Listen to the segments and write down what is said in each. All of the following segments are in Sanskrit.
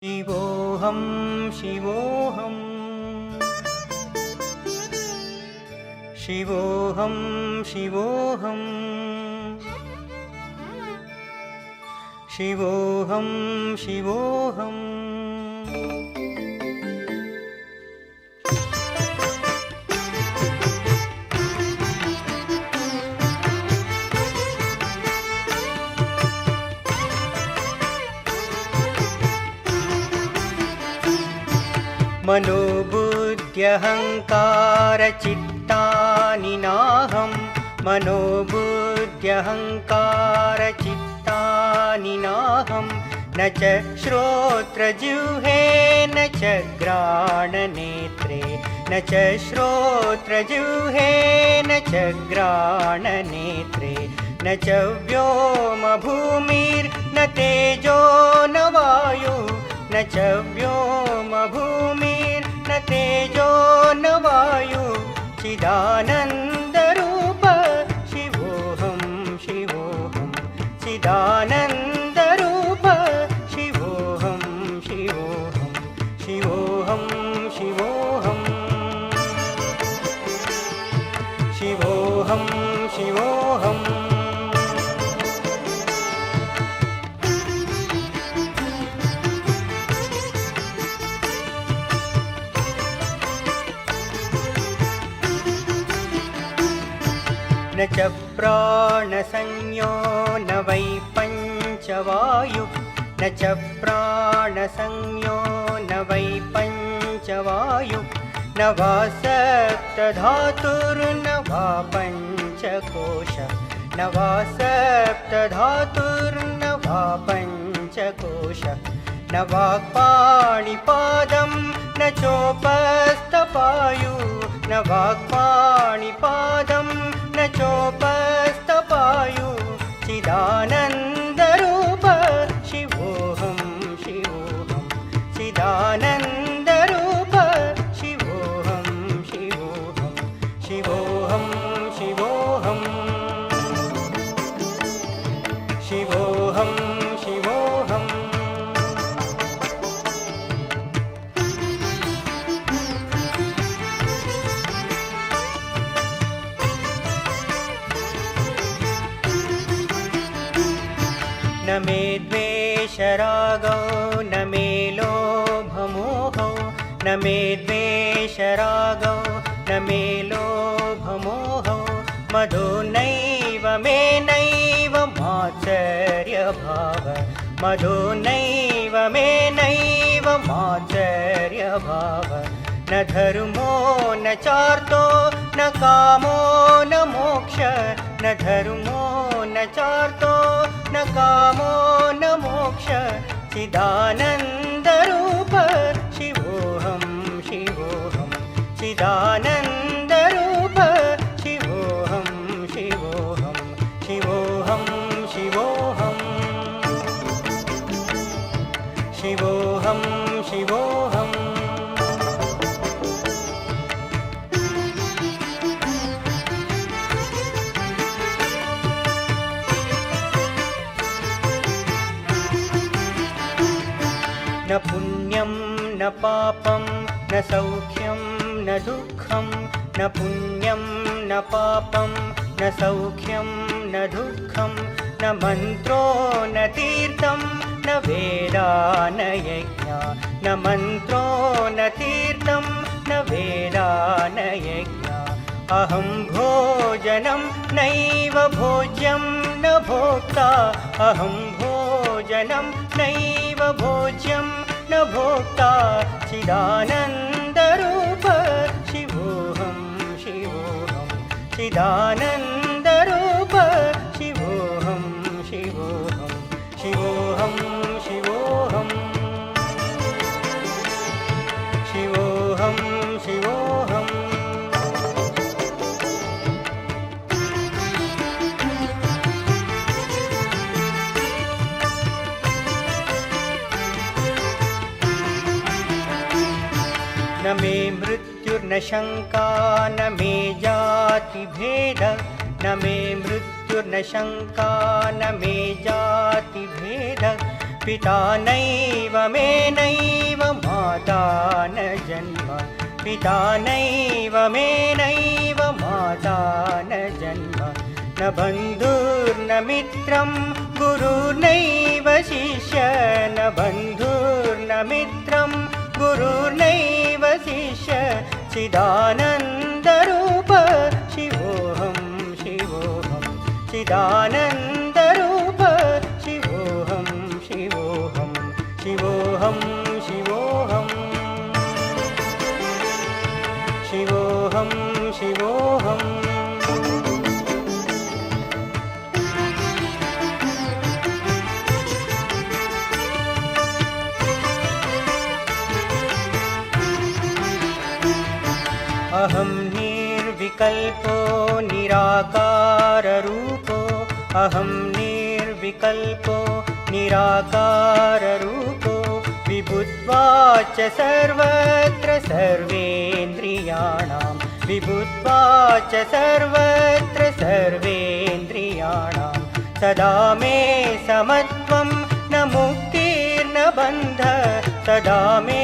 शिवोऽहं शिवोऽहं शिवोऽहं शिवोऽहं शिवोऽहं शिवोऽहम् मनोबुद्ध्यहङ्कारचित्तानि नाहं मनोबुद्ध्यहङ्कारचित्तानि नाहं न च श्रोत्रजिह्वे न च घ्राणनेत्रे न च श्रोत्रजिह्वे न च घ्राणनेत्रे न च व्योमभूमिर्न तेजो न वायु न च व्योमभूमिर्न तेजो न वायु चिदानन्दरूप शिवोऽहं शिवोऽहं चिदानन्दरूप शिवोऽहं शिवोऽहं शिवोऽहं शिवोऽहं शिवोऽहं शिवोऽहम् न च प्राणसंज्ञो न वै पञ्चवायुः न च प्राणसंज्ञो न वै पञ्चवायुः न वा सप्तधातुर्न वा पञ्चकोशः न वा सप्तधातुर्न वा पञ्चकोशः न वाक्पाणिपादं न चोपस्थपायुः न वाक्पाणिपादं न चोपस्थपायुः चिदानन्दरूप शिवोऽहं शिवोऽहं चिदानन्दरूप शिवोऽहं शिवोऽहं शिवोऽहं शिवोऽहं शिवोऽहं शिवोऽहम् न मे द्वेषरागौ न मे लोभमोहौ न मे द्वेषरागौ न मे लोभमोहौ मदो नैव मे नैव मात्सर्यभाव मदो नैव मे नैव मात्सर्यभाव न धर्मो न चार्तो न कामो न मोक्ष न धर्मो न चार्तो न कामो न मोक्ष चिदानन्दरूप शिवोऽहं शिवोऽहं चिदानन्दरूप शिवोऽहं शिवोऽहं शिवोऽहं शिवोऽहं शिवोऽहं शिवोऽहम् न पुण्यं न पापं न सौख्यं न दुःखं न पुण्यं न पापं न सौख्यं न दुःखं न मन्त्रो न तीर्थं न वेदा न यज्ञा न मन्त्रो न तीर्थं न वेदा न यज्ञा अहं भोजनं नैव भोज्यं न भोक्ता अहं भोजनं नैव भोज्यं न भोक्ता चिदानन्दरूप शिवोऽहं शिवोऽहं चिदानन्दरूप शिवोऽहं शिवोऽहं शिवोऽहं शिवोऽहं शिवोऽहं शिवोऽहम् न मे मृत्युर्न शङ्का न मे जातिभेद न मे मृत्युर्न शङ्का न मे जातिभेद पिता नैव मे नैव माता न जन्म पिता नैव मे नैव माता न जन्म न बन्धुर्न मित्रं गुरुर्नैव शिष्य न बन्धुर्न मित्रं गुरुर्नैव शिष्य चिदानन्दरूप शिवोऽहं शिवोऽहं चिदानन्दरूप शिवोऽहं शिवोऽहं शिवोऽहं शिवोऽहं शिवोऽहं शिवोऽहम् अहं निर्विकल्पो निराकाररूपो अहं निर्विकल्पो निराकाररूपो विभुत्वाच्च सर्वत्र सर्वेन्द्रियाणां विभुत्वाच्च सर्वत्र सर्वेन्द्रियाणां सदा मे समत्वं न मुक्तिर्न बन्धः सदा मे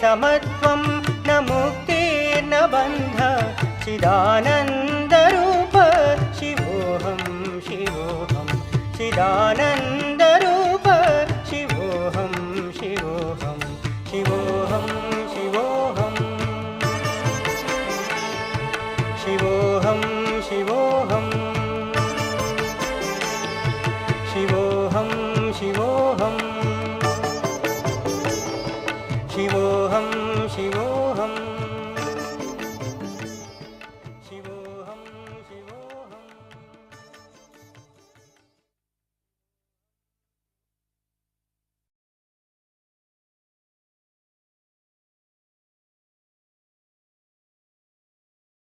समत्वं न मुक्तिर्न बन्धः चिदानन्द